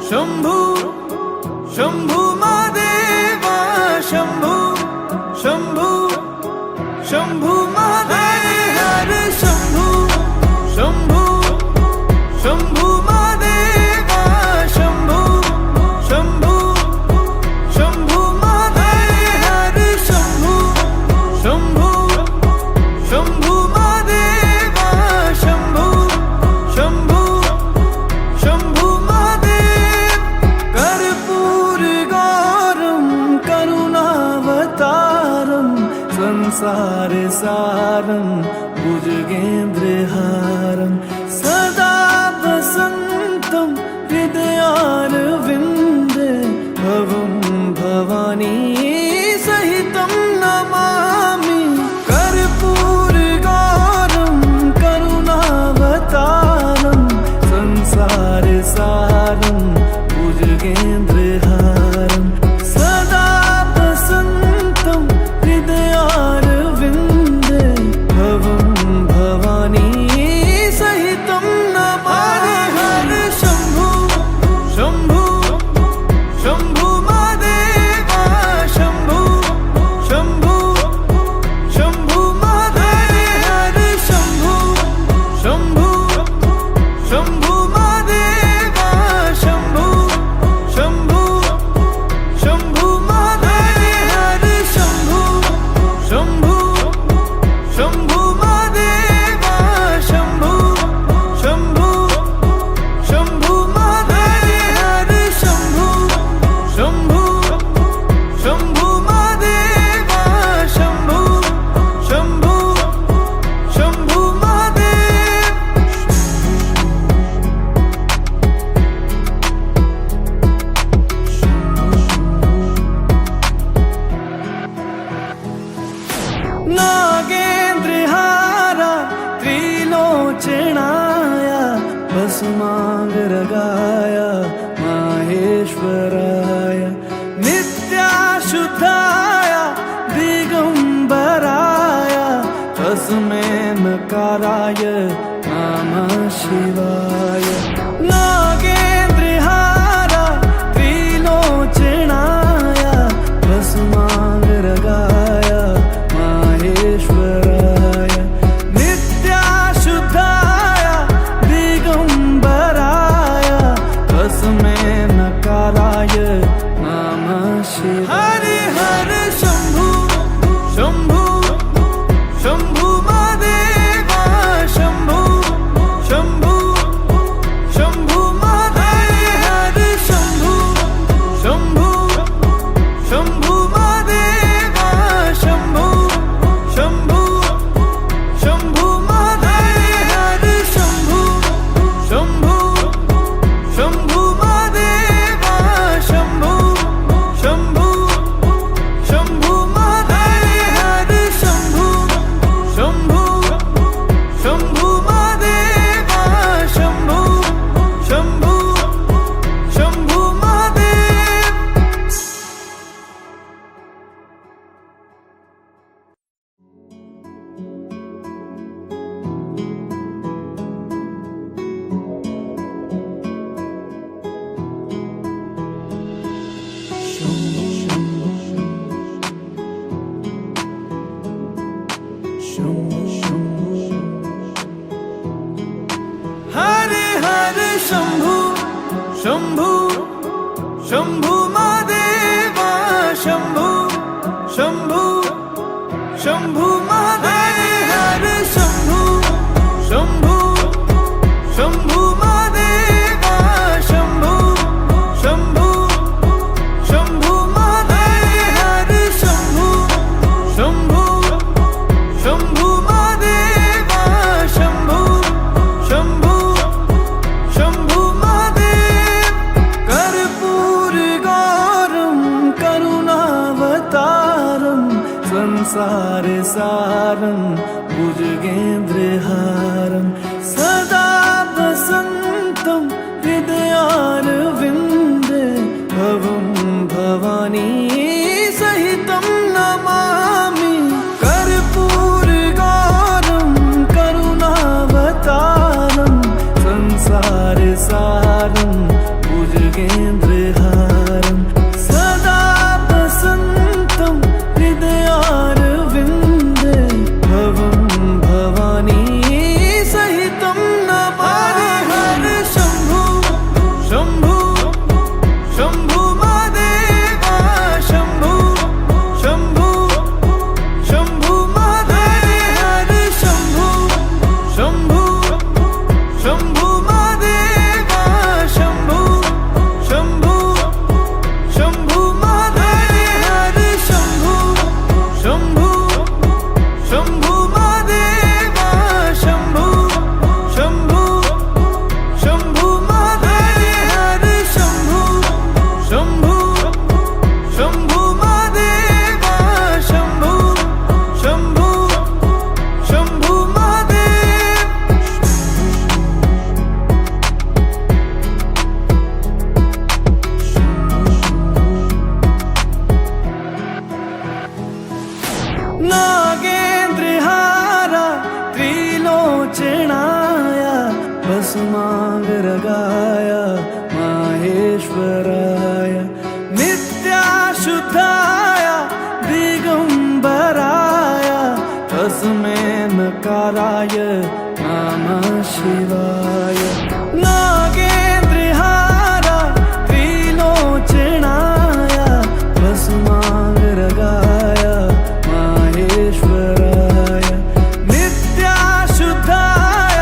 शंभू शंभू महादेवा शंभू शंभू शंभू महादेव हर शंभू शंभू शंभू महादेवा शंभू शंभू शंभू महादेव हर शंभू शंभू शंभू महादेवा शंभू शंभू शंभू महादेव कर्पूर गौरम करुणावतारम संसार सारम भुजगेन्द्रहारम सदा वसन्तं हृदयारविन्दे भवं भवानी सहितं नमामि कर्पूरगौरं करुणावतारं संसारसारं भुजगेन्द्रहारं सदा वसन्तं हृदयारविन्दे भवं भवानी सहितं नमामि हर शंभू शंभू शंभू महादेवा शंभू शंभू शंभू महादेव हर शंभू शंभू शंभू महादेवा शंभू शंभू शंभू महादेव हर शंभू शंभू शंभू महादेवा शंभू शंभू शंभू महादेव हर शंभू शंभू शंभू महादेवा शंभू शंभू शंभू महादेव नागेन्द्रहारा त्रिलोचनाय भस्मांगरगाय माहेश्वराय नित्याशुद्धाय दिगंबराय तस्मै नकाराय नमः शिवाय नागेन्द्रहारा त्रिलोचनाय भस्मांगरगाय माहेश्वराय नित्याशुद्धाय दिगंबराय तस्मै नकाराय नमः शिवाय हर शंभू शंभू शंभू महादेवा शंभू शंभू शंभू महादेव हर शंभू शंभू शंभू महादेवा शंभू शंभू शंभू महादेव हर शंभू शंभू शंभू महादेवा शंभू शंभू शंभू महादेव हर शंभू शंभू शंभू महादेवा शंभू शंभू शंभू महादेव हरे हरे शंभू शंभू शंभू महादेवा शंभू शंभू शंभू महादेव हरे शंभू शंभू शंभू महादेवा शंभू शंभू शंभू महादेव हरे शंभू शंभू शंभू महादेवा शंभू शंभू शंभू महादेव कर्पूर गौरम करुणावतारम संसार सारम भुजगेन्द्रहारम सदा वसन्तं हृदयारविन्दे भवं भवानी सहितं नमामि कर्पूर गौरम करुणावतारम संसार सारम भुजगेन्द्रहारम नित्याशुद्धाय दिगंबराय तस्मै नकाराय नमः शिवाय नागेन्द्रहार त्रिलोचनाय भस्मांगरागाय माहेश्वराय नित्याशुद्धाय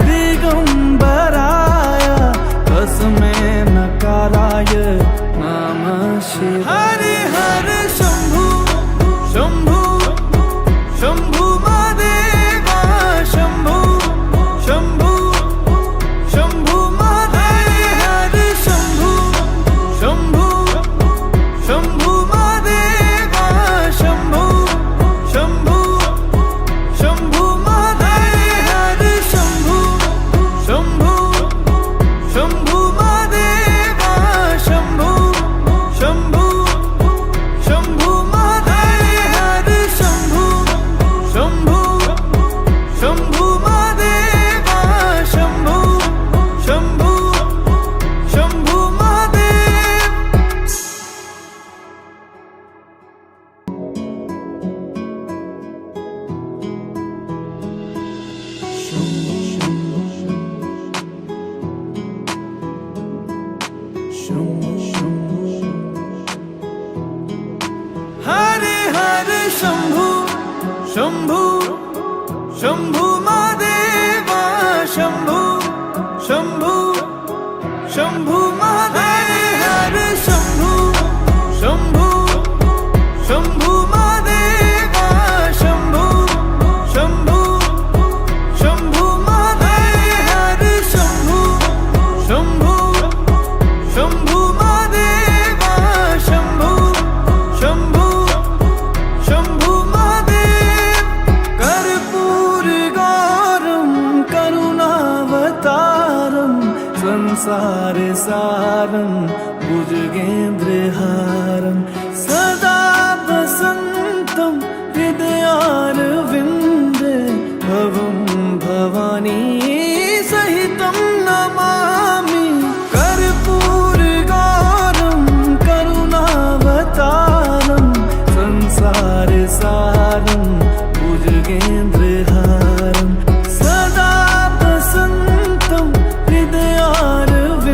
दिगंबराय तस्मै नकाराय नमः शिवाय हरे हरे शंभु शंभु शंभु महादेव शंभु शंभु शंभु महादेव हरे शंभु शंभु शंभु महादेव शंभु शंभु शंभु महादेव हरे शंभु शंभु शंभु महादेव शंभु शंभु शंभु महादेव हरे शंभु शंभु शंभु महादेव शंभु शंभु शंभु महादेव हरे हरे शंभु शंभु शंभु महादेव शंभु शंभु शंभु महादेव हरे शंभु शंभु शंभु महादेव शंभु शंभु शंभु महादेव हरे शंभु शंभु शंभु महादेव शंभु शंभु शंभु महादेव कर्पूर गौरम करुणावतारम संसार सारम भुजगेन्द्रहारम सदा वसंतम हृदयारविंदे भवं भवानी सहितं नमामि कर्पूर गौरम करुणावतारम संसार सारम भुजगेन्द्रहारम सदा वसंतं हृदयारविंदे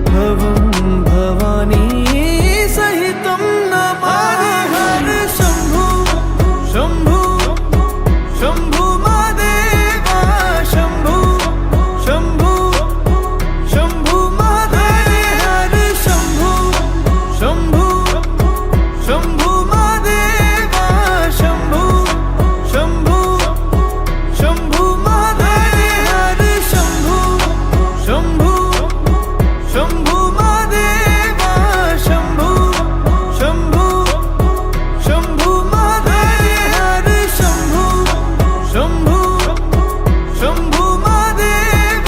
भवं भवानी सहितं नमामि हरे शंभु शंभु शंभु महादेव शंभु शंभु शंभु महादेव हरे शंभु शंभु शंभु महादेव शंभु शंभु शंभु महादेव हरे शंभु शंभु शंभु महादेव शंभु शंभु शंभु महादेव हरे शंभु शंभु शंभु महादेव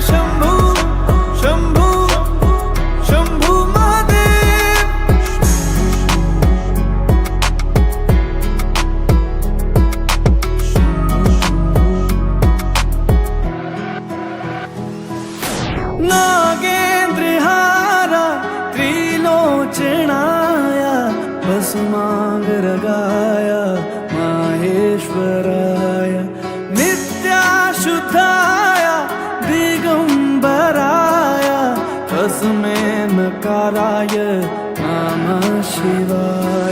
शंभु शंभु शंभु महादेव नागेन्द्रहार त्रिलोचनाय भस्मांगरागाय माहेश्वराय नित्याशुद्धाय दिगंबराय तस्मै नकाराय नमः शिवाय